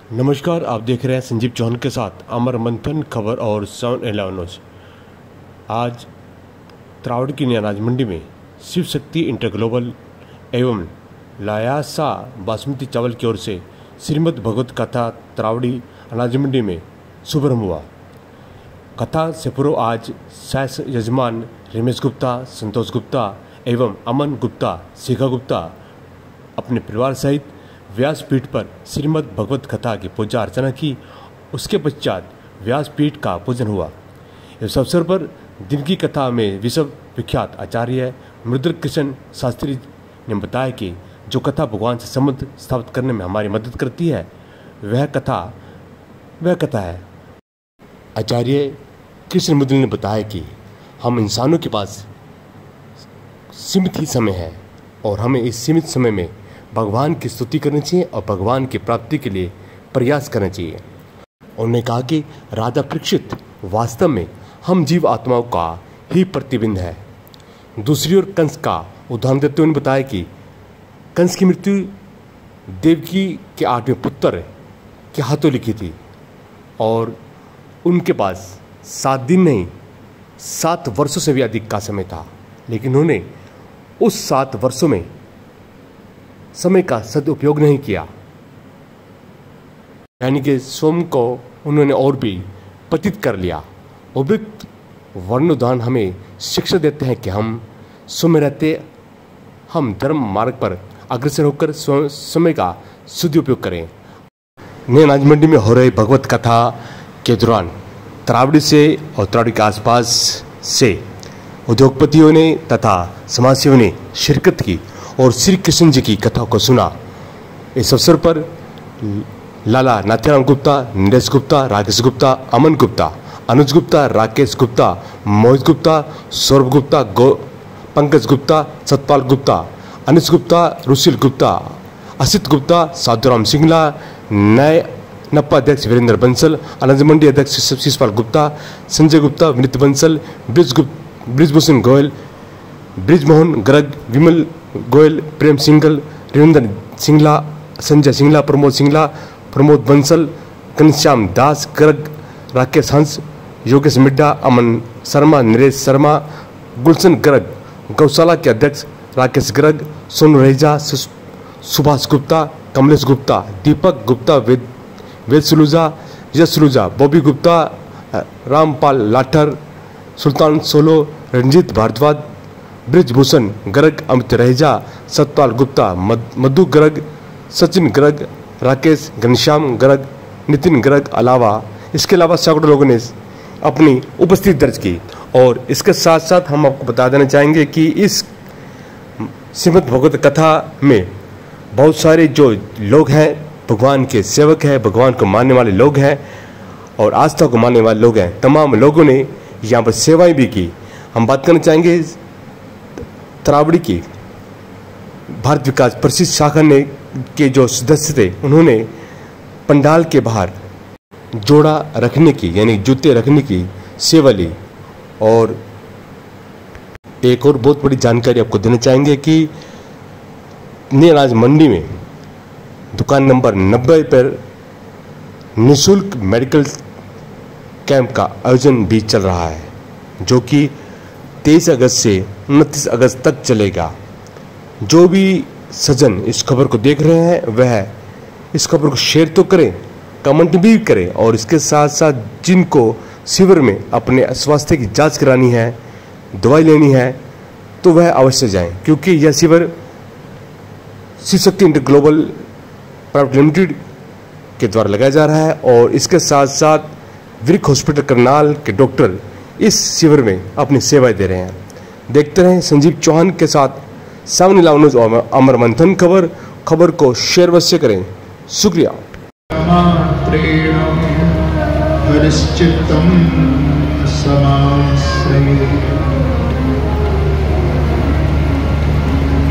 नमस्कार, आप देख रहे हैं संजीव चौहान के साथ अमर मंथन खबर और 7-11 न्यूज़। आज त्रावड़ी की नई अनाज मंडी में शिव शक्ति इंटर ग्लोबल एवं लायासा बासमती चावल की ओर से श्रीमद् भगवत कथा त्रावड़ी अनाज मंडी में शुभारंभ हुआ। कथा से पूर्व आज शायद यजमान रमेश गुप्ता, संतोष गुप्ता एवं अमन गुप्ता, शिखा गुप्ता अपने परिवार सहित व्यासपीठ पर श्रीमद् भगवत कथा की पूजा अर्चना की। उसके पश्चात व्यासपीठ का पूजन हुआ। इस अवसर पर दिन की कथा में विश्व विख्यात आचार्य मृदुल कृष्ण शास्त्री ने बताया कि जो कथा भगवान से संबंध स्थापित करने में हमारी मदद करती है वह कथा है। आचार्य कृष्ण मृदुल ने बताया कि हम इंसानों के पास सीमित ही समय है और हमें इस सीमित समय में भगवान की स्तुति करनी चाहिए और भगवान की प्राप्ति के लिए प्रयास करना चाहिए। उन्होंने कहा कि राजा परीक्षित वास्तव में हम जीव आत्माओं का ही प्रतिबिंब है। दूसरी ओर कंस का उदाहरण देते हुए बताया कि कंस की मृत्यु देवकी के 8वें पुत्र के हाथों लिखी थी और उनके पास 7 दिन नहीं 7 वर्षों से भी अधिक का समय था, लेकिन उन्होंने उस 7 वर्षों में समय का सदुपयोग नहीं किया, यानी कि सोम को उन्होंने और भी पतित कर लिया। उपयुक्त वर्णोदान हमें शिक्षा देते हैं कि हम समय रहते हम धर्म मार्ग पर अग्रसर होकर समय का सदुपयोग करें। नई अनाज मंडी में हो रही भगवत कथा के दौरान त्रावड़ी से और त्रावड़ी के आसपास से उद्योगपतियों ने तथा समाजसेवियों ने शिरकत की और श्री कृष्ण जी की कथा को सुना। इस अवसर पर लाला नाथ्याराम गुप्ता, नरेश गुप्ता, राकेश गुप्ता, अमन गुप्ता, अनुज गुप्ता, राकेश गुप्ता, मोहित गुप्ता, सौरभ गुप्ता, पंकज गुप्ता, सतपाल गुप्ता, अनिश गुप्ता, रुशिल गुप्ता, असित गुप्ता, साधुराम सिंगला, नए नप्पा अध्यक्ष वीरेंद्र बंसल, अनंत मंडी अध्यक्ष शिशपाल गुप्ता, संजय गुप्ता, विनीत बंसल, ब्रिजभूषण गोयल, ब्रिजमोहन गर्ग, विमल गोयल, प्रेम सिंगल, रविंद्र सिंगला, संजय सिंगला, प्रमोद सिंगला, प्रमोद बंसल, घनश्याम दास गर्ग, राकेश हंस, योगेश मिड्डा, अमन शर्मा, नरेश शर्मा, गुलशन गर्ग, गौशाला के अध्यक्ष राकेश गर्ग, सोनू रहेजा, सुभाष गुप्ता, कमलेश गुप्ता, दीपक गुप्ता, वेद सलूजा, यश सलूजा, बॉबी गुप्ता, रामपाल लाठर, सुल्तान सोलो, रंजीत भारद्वाज, ब्रिजभूषण गर्ग, अमित रहेजा, सतपाल गुप्ता, मधु गर्ग, सचिन गर्ग, राकेश, घनश्याम गर्ग, नितिन गर्ग इसके अलावा सैकड़ों लोगों ने अपनी उपस्थिति दर्ज की। और इसके साथ साथ हम आपको बता देना चाहेंगे कि इस श्रीमद् भगवत कथा में बहुत सारे जो लोग हैं भगवान के सेवक हैं, भगवान को मानने वाले लोग हैं और आस्था को मानने वाले लोग हैं। तमाम लोगों ने यहाँ पर सेवाएं भी की। हम बात करना चाहेंगे त्रावड़ी की भारत विकास परिषद शाखा ने के जो सदस्य थे उन्होंने पंडाल के बाहर जोड़ा रखने की यानी जूते रखने की सेवा ली। और एक और बहुत बड़ी जानकारी आपको देना चाहेंगे कि नई अनाज मंडी में दुकान नंबर 90 पर निःशुल्क मेडिकल कैंप का आयोजन भी चल रहा है, जो कि 23 अगस्त से 29 अगस्त तक चलेगा। जो भी सज्जन इस खबर को देख रहे हैं वह इस खबर को शेयर तो करें, कमेंट भी करें और इसके साथ साथ जिनको शिविर में अपने स्वास्थ्य की जांच करानी है, दवाई लेनी है तो वह अवश्य जाएं, क्योंकि यह शिविर Shiv Shakti inter global private limited के द्वारा लगाया जा रहा है। और इसके साथ साथ वृक हॉस्पिटल करनाल के डॉक्टर इस शिविर में अपनी सेवाएं दे रहे हैं। देखते रहें संजीव चौहान के साथ 7-11 न्यूज़ और अमर मंथन खबर को शेयर अवश्य करें। शुक्रिया।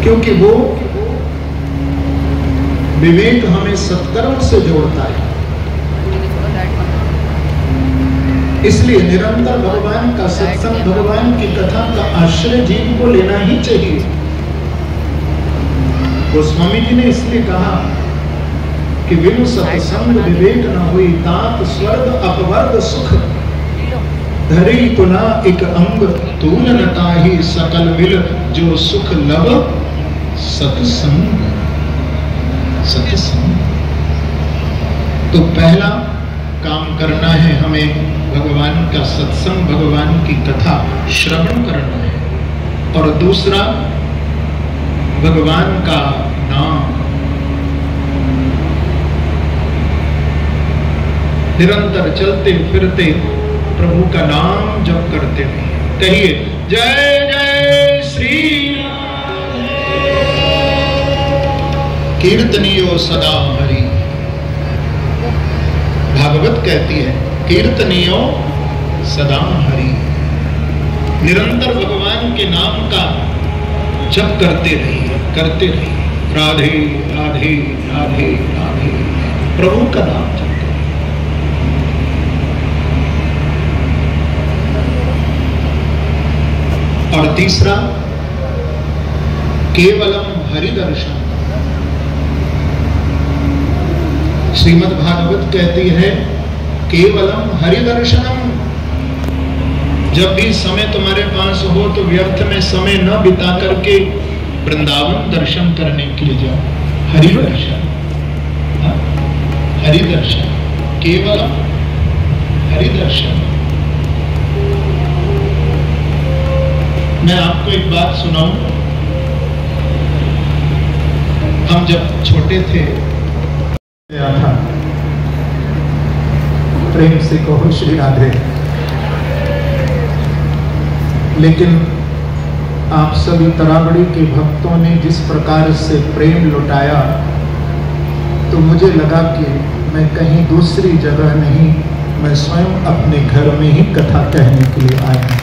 क्योंकि वो विवेक हमें सत्कर्म से जोड़ता है, इसलिए निरंतर भगवान का सत्संग, भगवान की कथा का आश्रय जीव को लेना ही चाहिए। गोस्वामी जी ने इसलिए कहा कि बिनु सत्संग विवेक न हुई तात स्वर्ग अपवर्ग सुख धरी तुना एक अंग तूल न ताहि सकल मिल जो सुख लब सत्संग सत्संग। तो पहला काम करना है हमें भगवान का सत्संग, भगवान की कथा श्रवण करना है, और दूसरा भगवान का नाम निरंतर चलते फिरते प्रभु का नाम जप करते रहिए। कहिए जय जय श्री कीर्तनियो सदा हरि। भागवत कहती है कीर्तनियो सदा हरि। निरंतर भगवान के नाम का जप करते रहिए, करते रहिए। राधे राधे राधे राधे, प्रभु का नाम जपते। और तीसरा केवलम हरि दर्शन। श्रीमद् भागवत कहती है केवलम हरि दर्शनम। जब भी समय तुम्हारे पास हो तो व्यर्थ में समय न बिता करके वृंदावन दर्शन करने के लिए जाओ। हरि दर्शन, हरि दर्शन, केवलम हरि दर्शन। मैं आपको एक बात सुनाऊं। हम जब छोटे थे, था प्रेम से कहो श्री राधे, लेकिन आप सभी तरावड़ी के भक्तों ने जिस प्रकार से प्रेम लुटाया तो मुझे लगा कि मैं कहीं दूसरी जगह नहीं, मैं स्वयं अपने घर में ही कथा कहने के लिए आया हूं।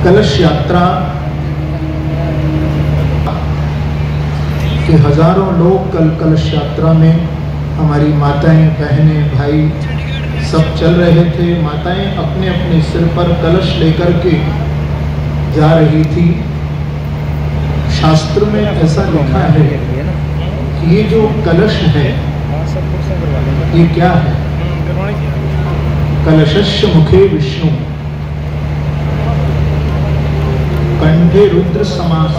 कलश यात्रा के हजारों लोग कल कलश यात्रा में, हमारी माताएं बहनें भाई सब चल रहे थे। माताएं अपने अपने सिर पर कलश लेकर के जा रही थी। शास्त्र में ऐसा लिखा है कि ये जो कलश है ये क्या है? कलशस्य मुखे विष्णु कंठे रुद्र समास।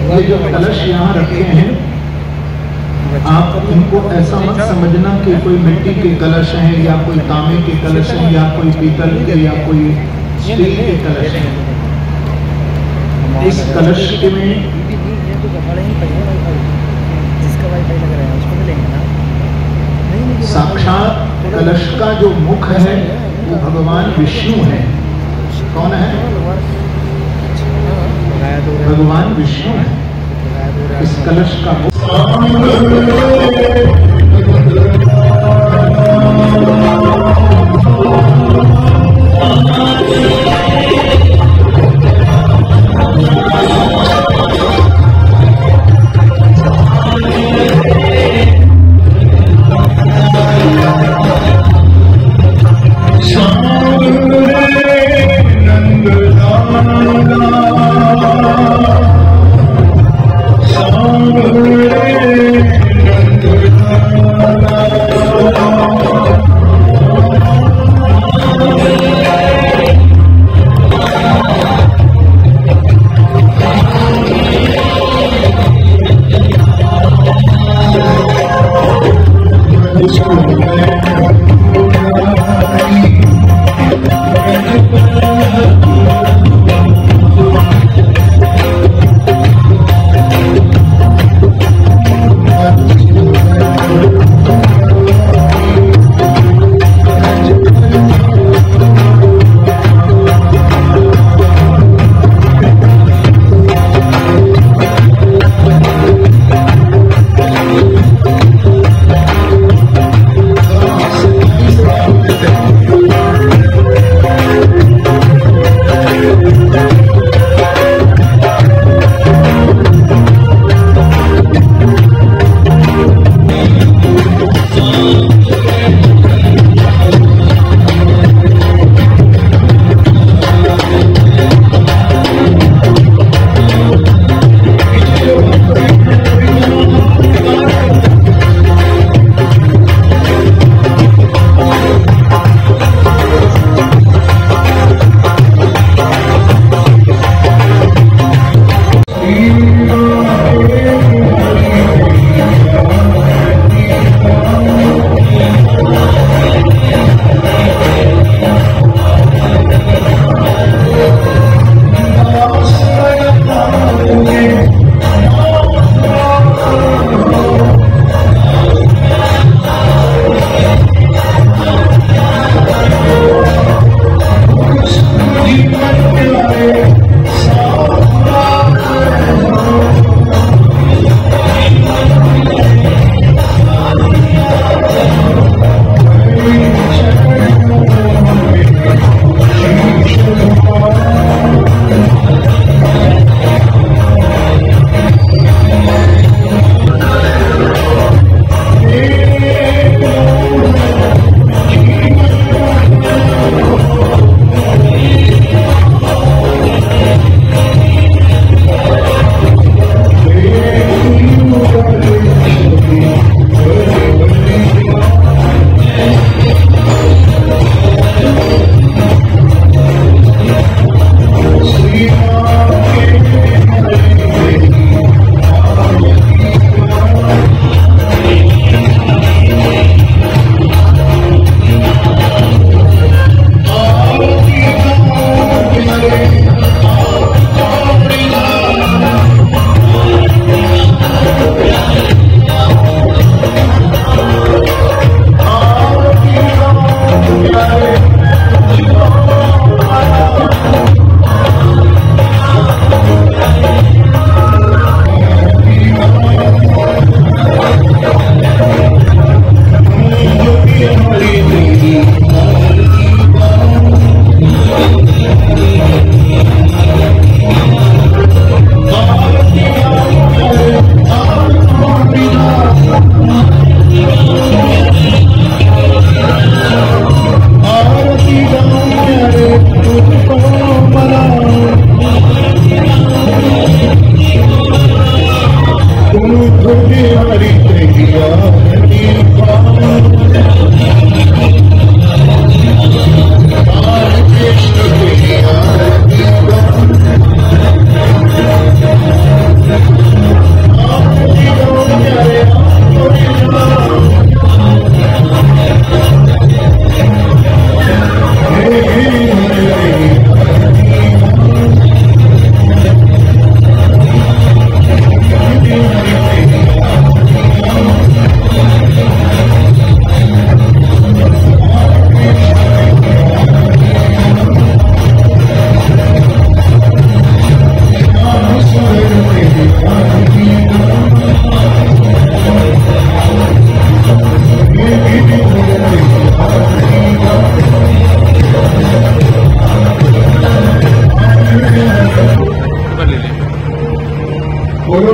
ये जो कलश यहाँ रखे हैं, आप इनको ऐसा मत समझना कि कोई मिट्टी के कलश हैं या कोई तांबे के कलश हैं या कोई पीतल के या कोई स्टील के कलश हैं। इस कलश के में साक्षात कलश का जो मुख है वो भगवान विष्णु है। कौन है? भगवान विष्णु है। इस कलश का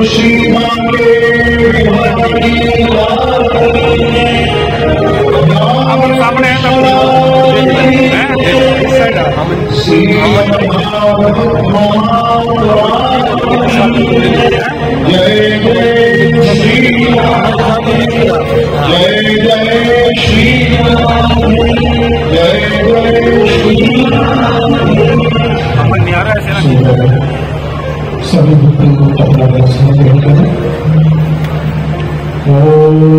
श्री मांगे सामने जय जय श्री जय जय श्री जय जय सभी भक्तों को अपना दर्शन ग्रहण करें। ओम